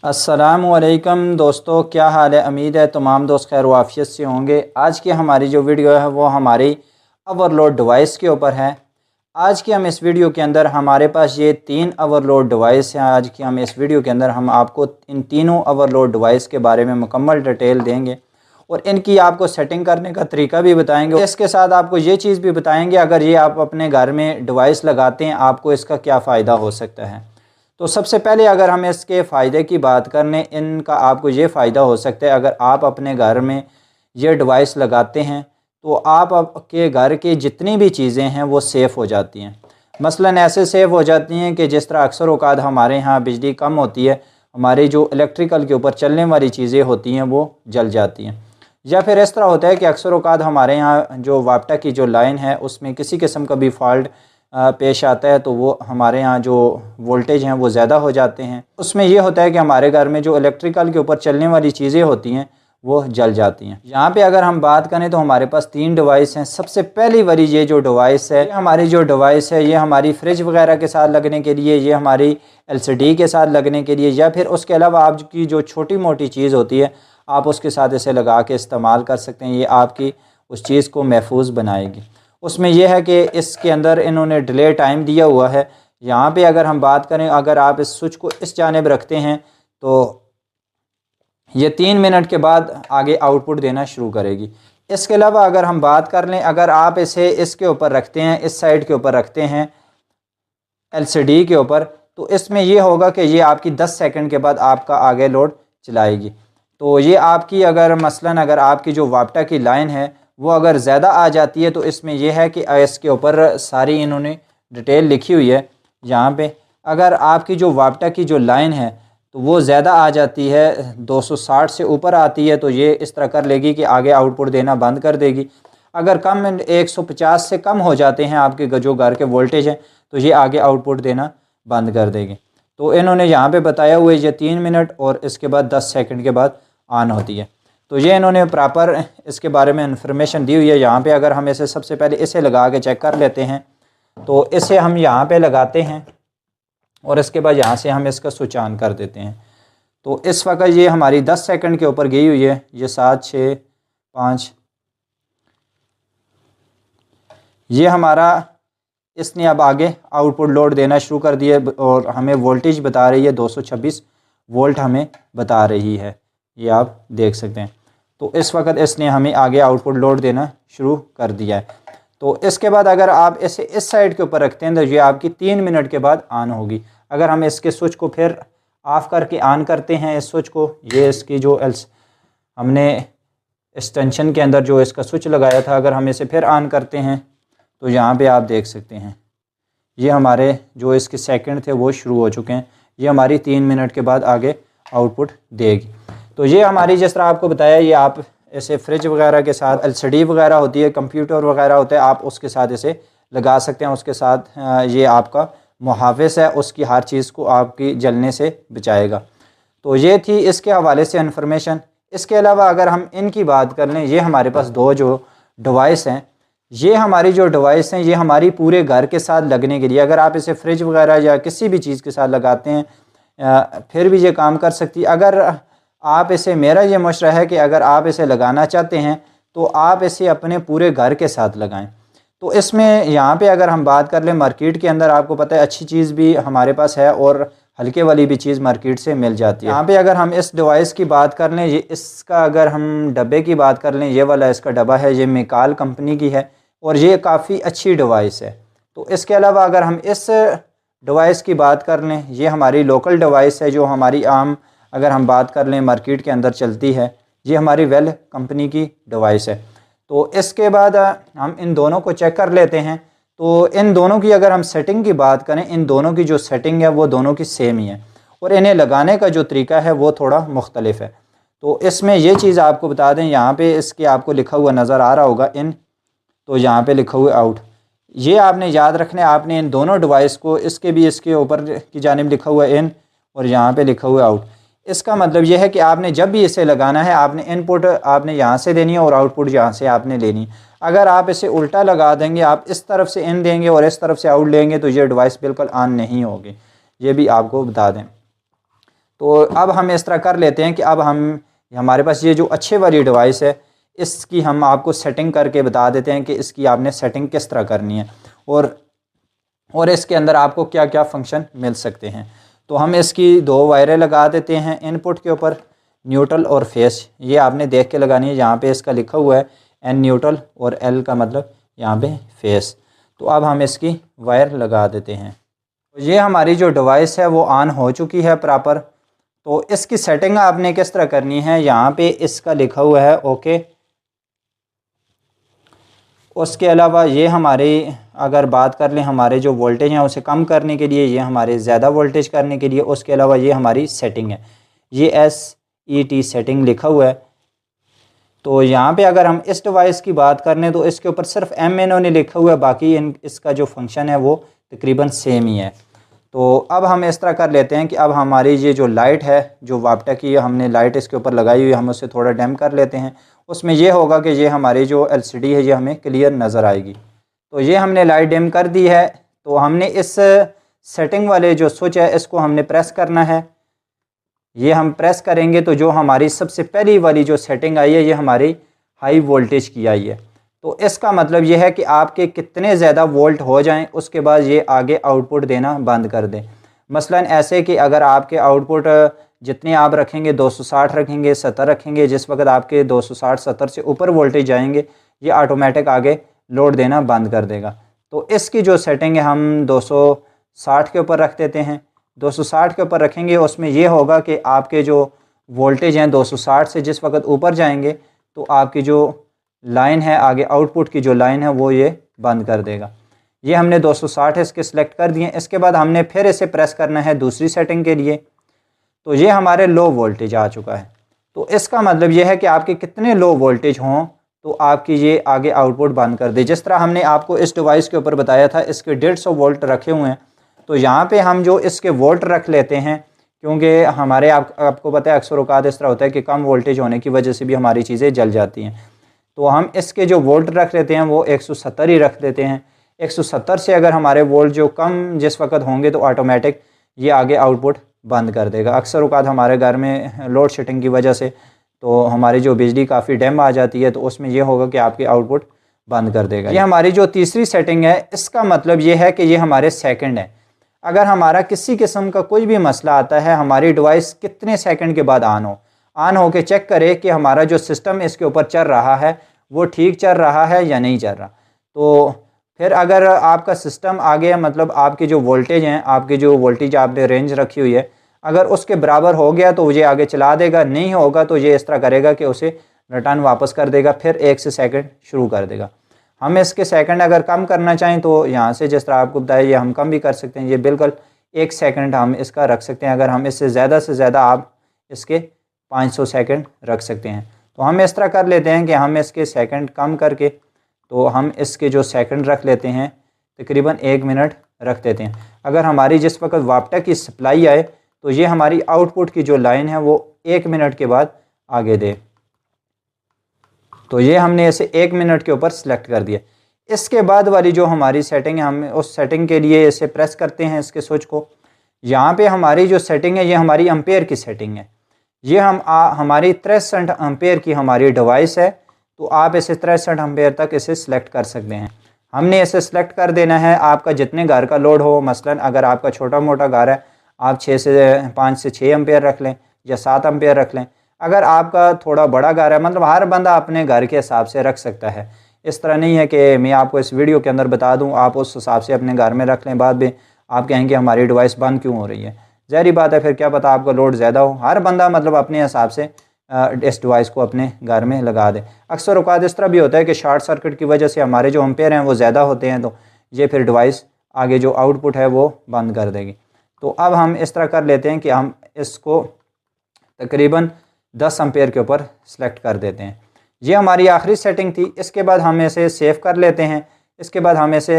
अस्सलामुअलैकुम दोस्तों, क्या हाल है। उम्मीद है तमाम दोस्त खैर वाफियत से होंगे। आज की हमारी जो वीडियो है वो हमारी ओवरलोड डिवाइस के ऊपर है। आज की हम इस वीडियो के अंदर हमारे पास ये 3 ओवरलोड डिवाइस हैं। आज की हम इस वीडियो के अंदर हम आपको इन तीनों ओवरलोड डिवाइस के बारे में मुकम्मल डिटेल देंगे और इनकी आपको सेटिंग करने का तरीका भी बताएंगे। इसके साथ आपको ये चीज़ भी बताएंगे अगर ये आप अपने घर में डिवाइस लगाते हैं आपको इसका क्या फ़ायदा हो सकता है। तो सबसे पहले अगर हम इसके फ़ायदे की बात कर लें, इनका आपको ये फ़ायदा हो सकता है अगर आप अपने घर में ये डिवाइस लगाते हैं तो आप आपके घर की जितनी भी चीज़ें हैं वो सेफ़ हो जाती हैं। मसलन ऐसे सेफ़ हो जाती हैं कि जिस तरह अक्सर औक़ात हमारे यहाँ बिजली कम होती है, हमारी जो इलेक्ट्रिकल के ऊपर चलने वाली चीज़ें होती हैं वो जल जाती हैं। या फिर इस तरह होता है कि अक्सर औक़ात हमारे यहाँ जो वापटा की जो लाइन है उसमें किसी किस्म का भी फॉल्ट पेश आता है तो वो हमारे यहाँ जो वोल्टेज हैं वो ज़्यादा हो जाते हैं। उसमें ये होता है कि हमारे घर में जो इलेक्ट्रिकल के ऊपर चलने वाली चीज़ें होती हैं वो जल जाती हैं। यहाँ पे अगर हम बात करें तो हमारे पास 3 डिवाइस हैं। सबसे पहली वाली ये जो डिवाइस है, हमारी जो डिवाइस है ये हमारी फ्रिज वगैरह के साथ लगने के लिए, ये हमारी LCD के साथ लगने के लिए, या फिर उसके अलावा आपकी जो छोटी मोटी चीज़ होती है आप उसके साथ इसे लगा के इस्तेमाल कर सकते हैं। ये आपकी उस चीज़ को महफूज बनाएगी। उसमें यह है कि इसके अंदर इन्होंने डिले टाइम दिया हुआ है। यहाँ पे अगर हम बात करें, अगर आप इस स्विच को इस जानिब रखते हैं तो ये 3 मिनट के बाद आगे आउटपुट देना शुरू करेगी। इसके अलावा अगर हम बात कर लें, अगर आप इसे इसके ऊपर रखते हैं, इस साइड के ऊपर रखते हैं LCD के ऊपर, तो इसमें यह होगा कि ये आपकी 10 सेकंड के बाद आपका आगे लोड चलाएगी। तो ये आपकी अगर मसलन अगर आपकी जो वापटा की लाइन है वो अगर ज़्यादा आ जाती है तो इसमें यह है कि इसके ऊपर सारी इन्होंने डिटेल लिखी हुई है। यहाँ पे अगर आपकी जो वापटा की जो लाइन है तो वो ज़्यादा आ जाती है, 260 से ऊपर आती है, तो ये इस तरह कर लेगी कि आगे आउटपुट देना बंद कर देगी। अगर कम 150 से कम हो जाते हैं आपके जो घर के वोल्टेज हैं तो ये आगे आउटपुट देना बंद कर देगी। तो इन्होंने यहाँ पे बताया हुआ है ये 3 मिनट और इसके बाद 10 सेकंड के बाद ऑन होती है। तो ये इन्होंने प्रॉपर इसके बारे में इंफॉर्मेशन दी हुई है। यहाँ पे अगर हम इसे सबसे पहले इसे लगा के चेक कर लेते हैं तो इसे हम यहाँ पे लगाते हैं और इसके बाद यहाँ से हम इसका स्विच ऑन कर देते हैं। तो इस वक्त ये हमारी 10 सेकंड के ऊपर गई हुई है। ये 7 6 5 ये हमारा इसने अब आगे आउटपुट लोड देना शुरू कर दिया और हमें वोल्टेज बता रही है 226 वोल्ट हमें बता रही है, ये आप देख सकते हैं। तो इस वक्त इसने हमें आगे आउटपुट लोड देना शुरू कर दिया है। तो इसके बाद अगर आप इसे इस साइड के ऊपर रखते हैं तो ये आपकी 3 मिनट के बाद ऑन होगी। अगर हम इसके स्विच को फिर ऑफ़ करके ऑन करते हैं इस स्विच को, ये इसकी जो हमने एक्सटेंशन के अंदर जो इसका स्विच लगाया था, अगर हम इसे फिर ऑन करते हैं तो यहाँ पे आप देख सकते हैं ये हमारे जो इसके सेकंड थे वो शुरू हो चुके हैं। ये हमारी 3 मिनट के बाद आगे आउटपुट देगी। तो ये हमारी जिस तरह आपको बताया, ये आप ऐसे फ्रिज वगैरह के साथ LCD वगैरह होती है, कंप्यूटर वगैरह होते हैं, आप उसके साथ इसे लगा सकते हैं। उसके साथ ये आपका मुहाफ़िज़ है, उसकी हर चीज़ को आपकी जलने से बचाएगा। तो ये थी इसके हवाले से इन्फॉर्मेशन। इसके अलावा अगर हम इनकी बात कर लें, ये हमारे पास 2 जो डिवाइस हैं, ये हमारी जो डिवाइस हैं ये हमारी पूरे घर के साथ लगने के लिए, अगर आप इसे फ्रिज वगैरह या किसी भी चीज़ के साथ लगाते हैं फिर भी ये काम कर सकती है। अगर आप इसे, मेरा ये मशवरा है कि अगर आप इसे लगाना चाहते हैं तो आप इसे अपने पूरे घर के साथ लगाएं। तो इसमें यहाँ पे अगर हम बात कर लें, मार्केट के अंदर आपको पता है अच्छी चीज़ भी हमारे पास है और हल्के वाली भी चीज़ मार्केट से मिल जाती है। यहाँ पे अगर हम इस डिवाइस की बात कर लें, ये इसका अगर हम डब्बे की बात कर लें, ये वाला इसका डब्बा है, ये मिकाल कंपनी की है और ये काफ़ी अच्छी डिवाइस है। तो इसके अलावा अगर हम इस डिवाइस की बात कर लें, ये हमारी लोकल डिवाइस है जो हमारी आम अगर हम बात कर लें मार्केट के अंदर चलती है, ये हमारी वेल कंपनी की डिवाइस है। तो इसके बाद हम इन दोनों को चेक कर लेते हैं। तो इन दोनों की अगर हम सेटिंग की बात करें, इन दोनों की जो सेटिंग है वो दोनों की सेम ही है और इन्हें लगाने का जो तरीका है वो थोड़ा मुख्तलिफ है। तो इसमें ये चीज़ आपको बता दें, यहाँ पे इसके आपको लिखा हुआ नज़र आ रहा होगा इन, तो यहाँ पे लिखा हुआ आउट। ये आपने याद रखना है, आपने इन दोनों डिवाइस को, इसके भी इसके ऊपर की जानिब लिखा हुआ इन और यहाँ पे लिखा हुआ आउट। इसका मतलब यह है कि आपने जब भी इसे लगाना है आपने इनपुट आपने यहाँ से देनी है और आउटपुट यहाँ से आपने लेनी है। अगर आप इसे उल्टा लगा देंगे, आप इस तरफ से इन देंगे और इस तरफ से आउट लेंगे तो ये डिवाइस बिल्कुल ऑन नहीं होगी, ये भी आपको बता दें। तो अब हम इस तरह कर लेते हैं कि अब हमारे पास ये जो अच्छे वाली डिवाइस है इसकी हम आपको सेटिंग करके बता देते हैं कि इसकी आपने सेटिंग किस तरह करनी है और इसके अंदर आपको क्या क्या फंक्शन मिल सकते हैं। तो हम इसकी 2 वायरें लगा देते हैं इनपुट के ऊपर, न्यूट्रल और फेस। ये आपने देख के लगानी है, यहाँ पे इसका लिखा हुआ है N न्यूट्रल और L का मतलब यहाँ पे फेस। तो अब हम इसकी वायर लगा देते हैं। तो ये हमारी जो डिवाइस है वो ऑन हो चुकी है प्रॉपर। तो इसकी सेटिंग आपने किस तरह करनी है, यहाँ पे इसका लिखा हुआ है ओके। उसके अलावा ये हमारे अगर बात कर लें हमारे जो वोल्टेज हैं उसे कम करने के लिए, ये हमारे ज़्यादा वोल्टेज करने के लिए। उसके अलावा ये हमारी सेटिंग है, ये SET सेटिंग लिखा हुआ है। तो यहाँ पे अगर हम इस डिवाइस की बात कर लें तो इसके ऊपर सिर्फ M इन्होंने लिखा हुआ है, बाकी इसका जो फंक्शन है वो तकरीबन सेम ही है। तो अब हम इस तरह कर लेते हैं कि अब हमारी ये जो लाइट है, जो वापटा की हमने लाइट इसके ऊपर लगाई हुई है, हम उसे थोड़ा डैम कर लेते हैं। उसमें ये होगा कि ये हमारी जो LCD है ये हमें क्लियर नज़र आएगी। तो ये हमने लाइट डिम कर दी है। तो हमने इस सेटिंग वाले जो स्विच है इसको हमने प्रेस करना है। ये हम प्रेस करेंगे तो जो हमारी सबसे पहली वाली जो सेटिंग आई है ये हमारी हाई वोल्टेज की आई है। तो इसका मतलब ये है कि आपके कितने ज़्यादा वोल्ट हो जाएं उसके बाद ये आगे आउटपुट देना बंद कर दें। मसलन ऐसे कि अगर आपके आउटपुट जितने आप रखेंगे 260 रखेंगे, 70 रखेंगे, जिस वक्त आपके 260-70 से ऊपर वोल्टेज जाएंगे ये ऑटोमेटिक आगे लोड देना बंद कर देगा। तो इसकी जो सेटिंग है हम 260 के ऊपर रख देते हैं। 260 के ऊपर रखेंगे, उसमें ये होगा कि आपके जो वोल्टेज हैं 260 से जिस वक्त ऊपर जाएंगे तो आपकी जो लाइन है आगे आउटपुट की जो लाइन है वो ये बंद कर देगा। ये हमने 260 इसके सिलेक्ट कर दिए। इसके बाद हमने फिर इसे प्रेस करना है दूसरी सेटिंग के लिए। तो ये हमारे लो वोल्टेज आ चुका है। तो इसका मतलब ये है कि आपके कितने लो वोल्टेज हों तो आपकी ये आगे आउटपुट बंद कर दे। जिस तरह हमने आपको इस डिवाइस के ऊपर बताया था इसके 150 वोल्ट रखे हुए हैं। तो यहाँ पे हम जो इसके वोल्ट रख लेते हैं, क्योंकि हमारे आपको पता है अक्सर औकात इस तरह होता है कि कम वोल्टेज होने की वजह से भी हमारी चीज़ें जल जाती हैं। तो हम इसके जो वोल्ट रख लेते हैं वो 170 ही रख देते हैं। 170 से अगर हमारे वोल्ट जो कम जिस वक्त होंगे तो ऑटोमेटिक ये आगे आउटपुट बंद कर देगा। अक्सर औकात हमारे घर में लोड शेडिंग की वजह से तो हमारी जो बिजली काफ़ी डैम आ जाती है तो उसमें यह होगा कि आपके आउटपुट बंद कर देगा। ये हमारी जो तीसरी सेटिंग है इसका मतलब ये है कि ये हमारे सेकंड है। अगर हमारा किसी किस्म का कोई भी मसला आता है, हमारी डिवाइस कितने सेकंड के बाद ऑन हो के चेक करे कि हमारा जो सिस्टम इसके ऊपर चल रहा है वो ठीक चल रहा है या नहीं चल रहा। तो फिर अगर आपका सिस्टम आगे मतलब आपके जो वोल्टेज हैं, आपके जो वोल्टेज आपने रेंज रखी हुई है, अगर उसके बराबर हो गया तो ये आगे चला देगा, नहीं होगा तो ये इस तरह करेगा कि उसे रिटर्न वापस कर देगा, फिर 1 से सेकंड शुरू कर देगा। हम इसके सेकंड अगर कम करना चाहें तो यहाँ से जिस तरह आपको बताया ये हम कम भी कर सकते हैं। ये बिल्कुल 1 सेकंड हम इसका रख सकते हैं। अगर हम इससे ज़्यादा आप इसके 500 सेकंड रख सकते हैं। तो हम इस तरह कर लेते हैं कि हम इसके सेकंड कम करके तो हम इसके जो सेकंड रख लेते हैं तकरीबन 1 मिनट रख देते हैं। अगर हमारी जिस वक्त वापटा की सप्लाई आए तो ये हमारी आउटपुट की जो लाइन है वो 1 मिनट के बाद आगे दे। तो ये हमने इसे 1 मिनट के ऊपर सेलेक्ट कर दिया। इसके बाद वाली जो हमारी सेटिंग है हम उस सेटिंग के लिए इसे प्रेस करते हैं इसके स्विच को। यहाँ पे हमारी जो सेटिंग है ये हमारी एम्पेयर की सेटिंग है। ये हमारी 63 एम्पेयर की हमारी डिवाइस है। तो आप इसे 63 एम्पेयर तक इसे सिलेक्ट कर सकते हैं। हमने इसे सिलेक्ट कर देना है आपका जितने घर का लोड हो। मसलन अगर आपका छोटा मोटा घर है आप 5 से 6 एम्पेयर रख लें या 7 एम्पेयर रख लें। अगर आपका थोड़ा बड़ा घर है, मतलब हर बंदा अपने घर के हिसाब से रख सकता है। इस तरह नहीं है कि मैं आपको इस वीडियो के अंदर बता दूं आप उस हिसाब से अपने घर में रख लें, बाद में आप कहेंगे हमारी डिवाइस बंद क्यों हो रही है। ज़ाहिर बात है, फिर क्या पता आपका लोड ज़्यादा हो। हर बंदा मतलब अपने हिसाब से इस डिवाइस को अपने घर में लगा दे। अक्सर औकात इस तरह भी होता है कि शॉर्ट सर्किट की वजह से हमारे जो एम्पेयर हैं वो ज़्यादा होते हैं, तो ये फिर डिवाइस आगे जो आउटपुट है वो बंद कर देगी। तो अब हम इस तरह कर लेते हैं कि हम इसको तकरीबन 10 एम्पेयर के ऊपर सेलेक्ट कर देते हैं। ये हमारी आखिरी सेटिंग थी। इसके बाद हम इसे सेव कर लेते हैं। इसके बाद हम इसे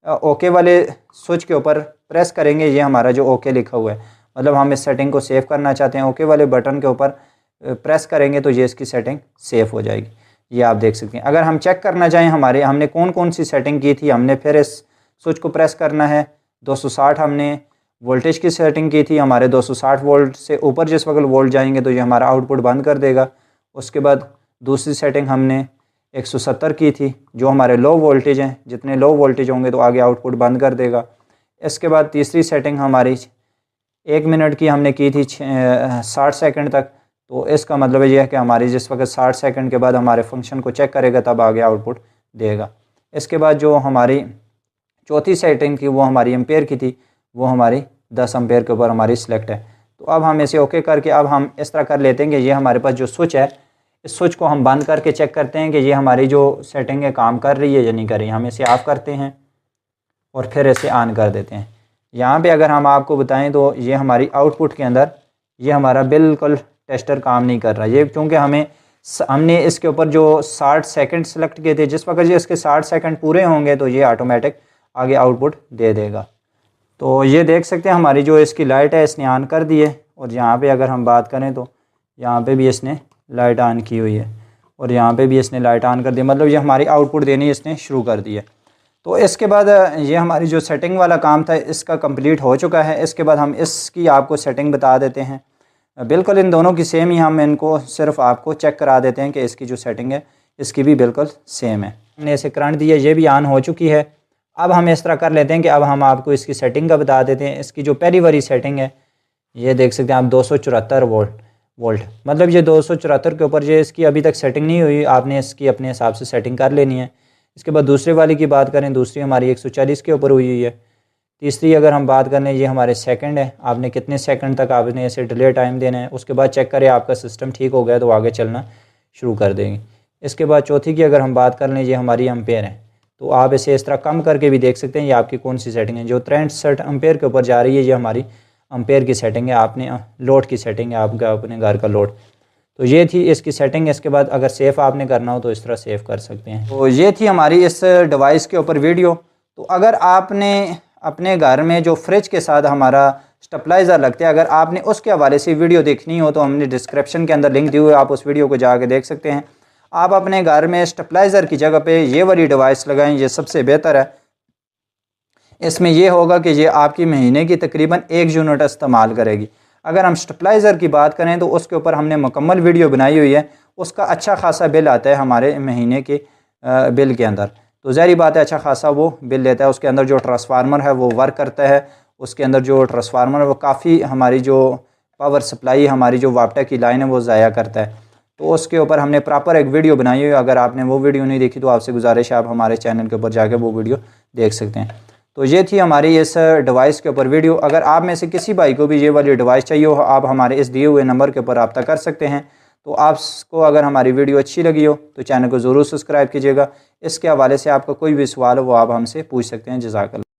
ओके वाले स्विच के ऊपर प्रेस करेंगे। ये हमारा जो ओके लिखा हुआ है, मतलब हम इस सेटिंग को सेव करना चाहते हैं, ओके वाले बटन के ऊपर प्रेस करेंगे तो ये इसकी सेटिंग सेव हो जाएगी। ये आप देख सकते हैं। अगर हम चेक करना चाहें हमने कौन कौन सी सेटिंग की थी, हमने फिर इस स्विच को प्रेस करना है। 260 हमने वोल्टेज की सेटिंग की थी, हमारे 260 वोल्ट से ऊपर जिस वक्त वोल्ट जाएंगे तो ये हमारा आउटपुट बंद कर देगा। उसके बाद दूसरी सेटिंग हमने 170 की थी, जो हमारे लो वोल्टेज हैं, जितने लो वोल्टेज होंगे तो आगे आउटपुट बंद कर देगा। इसके बाद तीसरी सेटिंग हमारी 1 मिनट की हमने की थी 60 सेकंड तक। तो इसका मतलब ये है कि हमारी जिस वक्त 60 सेकंड के बाद हमारे फंक्शन को चेक करेगा तब आगे आउटपुट देगा। इसके बाद जो हमारी चौथी सेटिंग थी वो हमारी एम्पेयर की थी, वो हमारी 10 एम्पेयर के ऊपर हमारी सिलेक्ट है। तो अब हम इसे ओके करके अब हम इस तरह कर लेते हैं कि ये हमारे पास जो स्विच है, इस स्विच को हम बंद करके चेक करते हैं कि ये हमारी जो सेटिंग है काम कर रही है या नहीं कर रही है। हम इसे ऑफ़ करते हैं और फिर इसे ऑन कर देते हैं। यहाँ पे अगर हम आपको बताएं तो ये हमारी आउटपुट के अंदर ये हमारा बिल्कुल टेस्टर काम नहीं कर रहा। ये क्योंकि हमने इसके ऊपर जो 60 सेकंड सेलेक्ट किए थे, जिस वक्त ये इसके 60 सेकंड पूरे होंगे तो ये ऑटोमेटिक आगे आउटपुट दे देगा। तो ये देख सकते हैं हमारी जो इसकी लाइट है इसने ऑन कर दी है। और यहाँ पे अगर हम बात करें तो यहाँ पे भी इसने लाइट ऑन की हुई है और यहाँ पे भी इसने लाइट ऑन कर दी, मतलब ये हमारी आउटपुट देनी इसने शुरू कर दी है। तो इसके बाद ये हमारी जो सेटिंग वाला काम था इसका कंप्लीट हो चुका है। इसके बाद हम इसकी आपको सेटिंग बता देते हैं। बिल्कुल इन दोनों की सेम ही, हम इनको सिर्फ आपको चेक करा देते हैं कि इसकी जो सेटिंग है इसकी भी बिल्कुल सेम है। हमने इसे करंट दिया, ये भी ऑन हो चुकी है। अब हम इस तरह कर लेते हैं कि अब हम आपको इसकी सेटिंग का बता देते हैं। इसकी जो पहली वाली सेटिंग है ये देख सकते हैं आप 274 वोल्ट, मतलब ये 274 के ऊपर ये इसकी अभी तक सेटिंग नहीं हुई, आपने इसकी अपने हिसाब से सेटिंग कर लेनी है। इसके बाद दूसरे वाली की बात करें, दूसरी हमारी 140 के ऊपर हुई है। तीसरी अगर हम बात करें ये हमारे सेकंड है, आपने कितने सेकंड तक आपने इसे डिले टाइम देना है। उसके बाद चेक करें आपका सिस्टम ठीक हो गया तो आगे चलना शुरू कर देंगे। इसके बाद चौथी की अगर हम बात कर लें, ये हमारी एम्पेयर है। तो आप इसे इस तरह कम करके भी देख सकते हैं ये आपकी कौन सी सेटिंग है। जो 63 एम्पेयर के ऊपर जा रही है ये हमारी एम्पेयर की सेटिंग है, आपने लोड की सेटिंग है, आपका अपने घर का लोड। तो ये थी इसकी सेटिंग। इसके बाद अगर सेव आपने करना हो तो इस तरह सेव कर सकते हैं। तो ये थी हमारी इस डिवाइस के ऊपर वीडियो। तो अगर आपने अपने घर में जो फ्रिज के साथ हमारा स्टेबलाइज़र लगते हैं, अगर आपने उसके हवाले से वीडियो देखनी हो तो हमने डिस्क्रिप्शन के अंदर लिंक दी हुई है, आप उस वीडियो को जाके देख सकते हैं। आप अपने घर में स्टेबलाइज़र की जगह पे ये वाली डिवाइस लगाएं, ये सबसे बेहतर है। इसमें यह होगा कि ये आपकी महीने की तकरीबन 1 यूनिट इस्तेमाल करेगी। अगर हम स्टेबलाइज़र की बात करें तो उसके ऊपर हमने मुकम्मल वीडियो बनाई हुई है, उसका अच्छा खासा बिल आता है हमारे महीने के बिल के अंदर। तो ज़ाहिर बात है अच्छा खासा वो बिल लेता है। उसके अंदर जो ट्रांसफार्मर है वो वर्क करता है, उसके अंदर जो ट्रांसफार्मर है वो काफ़ी हमारी जो पावर सप्लाई हमारी जो वापटा की लाइन है वो ज़ाया करता है। तो उसके ऊपर हमने प्रॉपर एक वीडियो बनाई हुई है। अगर आपने वो वीडियो नहीं देखी तो आपसे गुजारिश है आप हमारे चैनल के ऊपर जाके वो वीडियो देख सकते हैं। तो ये थी हमारी इस डिवाइस के ऊपर वीडियो। अगर आप में से किसी भाई को भी ये वाली डिवाइस चाहिए हो, आप हमारे इस दिए हुए नंबर के ऊपर रब्ता कर सकते हैं। तो आपको अगर हमारी वीडियो अच्छी लगी हो तो चैनल को ज़रूर सब्सक्राइब कीजिएगा। इसके हवाले से आपका कोई भी सवाल हो वो आप हमसे पूछ सकते हैं। जज़ाकल्लाह।